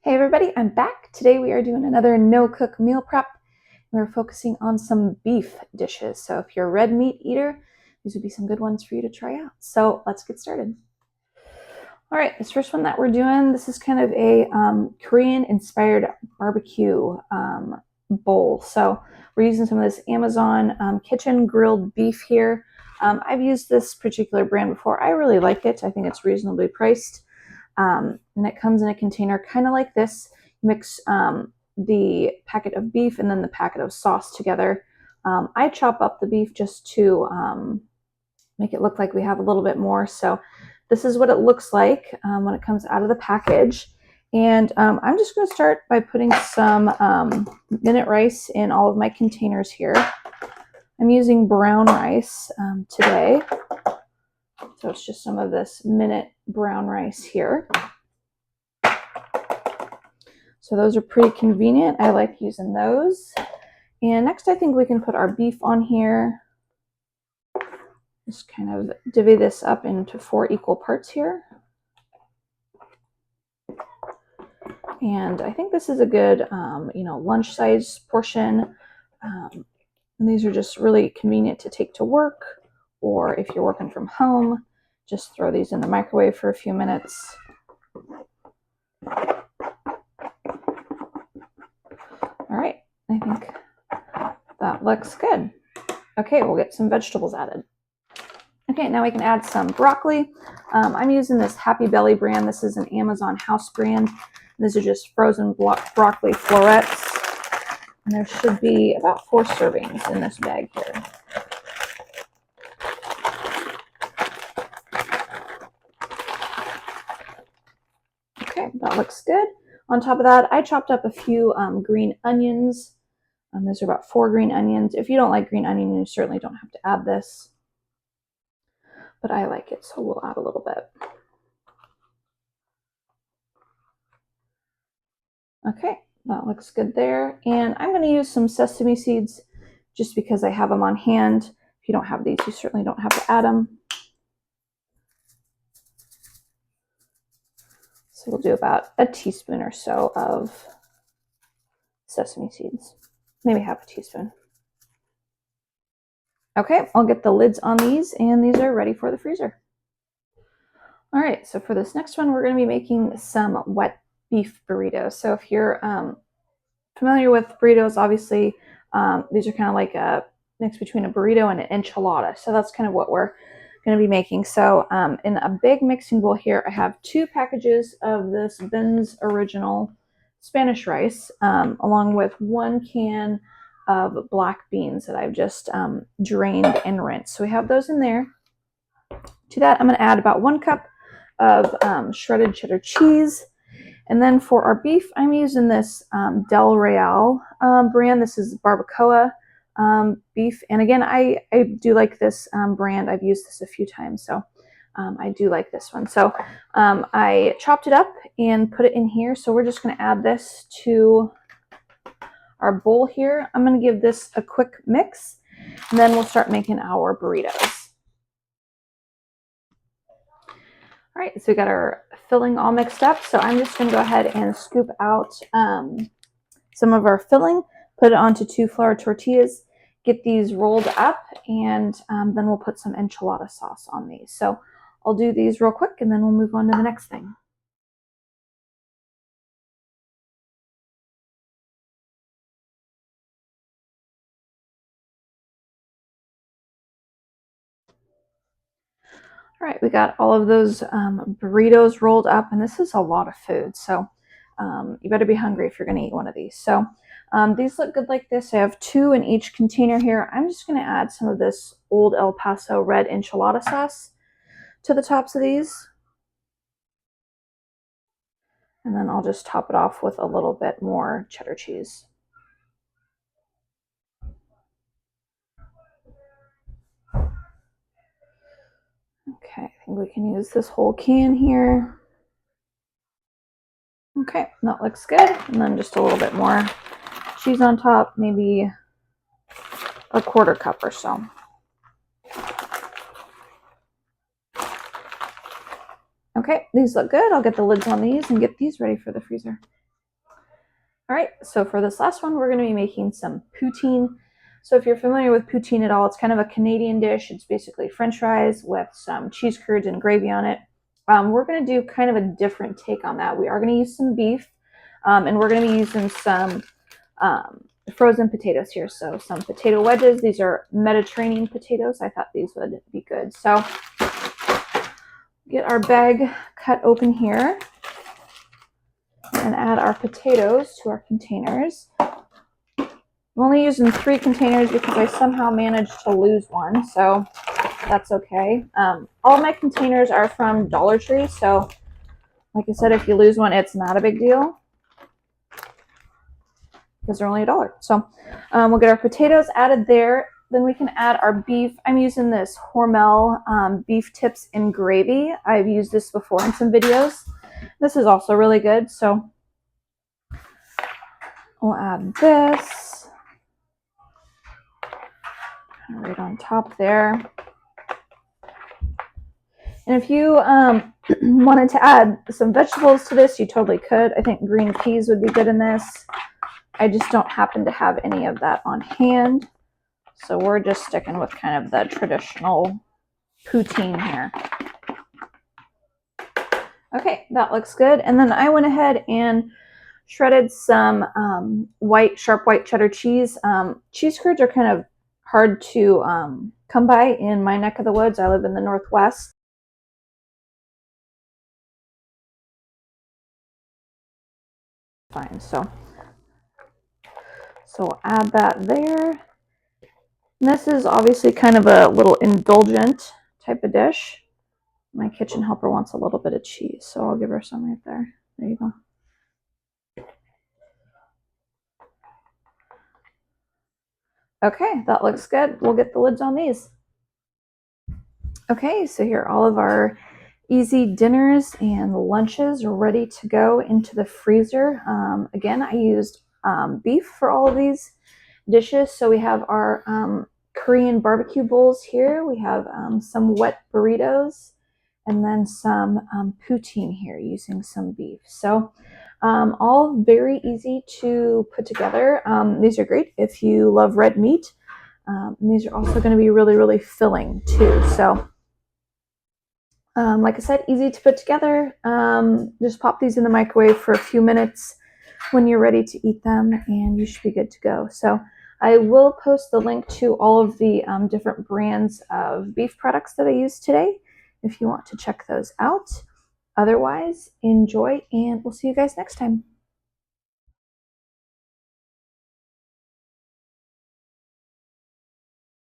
Hey everybody, I'm back. Today we are doing another no-cook meal prep. We're focusing on some beef dishes. So if you're a red meat eater, these would be some good ones for you to try out. So let's get started. All right, this first one that we're doing, this is kind of a Korean-inspired barbecue bowl. So we're using some of this Amazon kitchen grilled beef here. I've used this particular brand before. I really like it. I think it's reasonably priced. And it comes in a container kind of like this. Mix the packet of beef and then the packet of sauce together. I chop up the beef just to make it look like we have a little bit more. So this is what it looks like when it comes out of the package. And I'm just going to start by putting some minute rice in all of my containers here. I'm using brown rice today. So it's just some of this minute brown rice here. So those are pretty convenient. I like using those. And next I think we can put our beef on here. Just kind of divvy this up into 4 equal parts here. And I think this is a good, lunch size portion. And these are just really convenient to take to work, or if you're working from home, just throw these in the microwave for a few minutes. All right, I think that looks good. Okay, we'll get some vegetables added. Okay, now we can add some broccoli. I'm using this Happy Belly brand. This is an Amazon house brand. These are just frozen broccoli florets. And there should be about 4 servings in this bag here. Okay, that looks good. On top of that, I chopped up a few green onions. Those are about 4 green onions. If you don't like green onion, you certainly don't have to add this. But I like it, so we'll add a little bit. Okay, that looks good there. And I'm going to use some sesame seeds just because I have them on hand. If you don't have these, you certainly don't have to add them. So we'll do about a teaspoon or so of sesame seeds, maybe half a teaspoon. Okay, I'll get the lids on these, and these are ready for the freezer. All right, so for this next one, we're going to be making some wet beef burritos. So if you're familiar with burritos, obviously these are kind of like a mix between a burrito and an enchilada. So that's kind of what we're going to be making. So in a big mixing bowl here, I have 2 packages of this Ben's Original Spanish rice, along with 1 can of black beans that I've just drained and rinsed. So we have those in there. To that, I'm going to add about 1 cup of shredded cheddar cheese. And then for our beef, I'm using this Del Real brand. This is barbacoa beef. And again, I do like this brand. I've used this a few times, so I do like this one. So I chopped it up and put it in here. So we're just going to add this to our bowl here. I'm going to give this a quick mix, and then we'll start making our burritos. All right, so we got our filling all mixed up. So I'm just going to go ahead and scoop out some of our filling, put it onto 2 flour tortillas, get these rolled up, and then we'll put some enchilada sauce on these. So I'll do these real quick, and then we'll move on to the next thing. All right, we got all of those burritos rolled up, and this is a lot of food, so you better be hungry if you're going to eat one of these. So these look good like this. I have 2 in each container here. I'm just going to add some of this Old El Paso red enchilada sauce to the tops of these. And then I'll just top it off with a little bit more cheddar cheese. Okay, I think we can use this whole can here. Okay, that looks good. And then just a little bit more cheese on top, maybe a 1/4 cup or so. Okay, these look good. I'll get the lids on these and get these ready for the freezer. All right, so for this last one, we're going to be making some poutine. So if you're familiar with poutine at all, it's kind of a Canadian dish. It's basically French fries with some cheese curds and gravy on it. We're going to do kind of a different take on that. We are going to use some beef, and we're going to be using some frozen potatoes here. So some potato wedges. These are Mediterranean potatoes. I thought these would be good. So get our bag cut open here and add our potatoes to our containers. I'm only using 3 containers because I somehow managed to lose one, so that's okay. All my containers are from Dollar Tree, so like I said, if you lose one, it's not a big deal because they're only $1. So we'll get our potatoes added there. Then we can add our beef. I'm using this Hormel beef tips in gravy. I've used this before in some videos. This is also really good, so we'll add this right on top there. And if you wanted to add some vegetables to this, you totally could. I think green peas would be good in this. I just don't happen to have any of that on hand. So we're just sticking with kind of the traditional poutine here. Okay, that looks good. And then I went ahead and shredded some sharp white cheddar cheese. Cheese curds are kind of hard to come by in my neck of the woods. I live in the Northwest. Fine, so we'll add that there. And this is obviously kind of a little indulgent type of dish. My kitchen helper wants a little bit of cheese, so I'll give her some right there. There you go. Okay, that looks good. We'll get the lids on these. Okay, so here are all of our easy dinners and lunches ready to go into the freezer. Again, I used beef for all of these dishes. So we have our Korean barbecue bowls here. We have some wet burritos and then some poutine here using some beef. So all very easy to put together. These are great if you love red meat. And these are also going to be really, really filling too. So like I said, easy to put together. Just pop these in the microwave for a few minutes when you're ready to eat them, and you should be good to go. So I will post the link to all of the different brands of beef products that I used today if you want to check those out. Otherwise, enjoy, and we'll see you guys next time.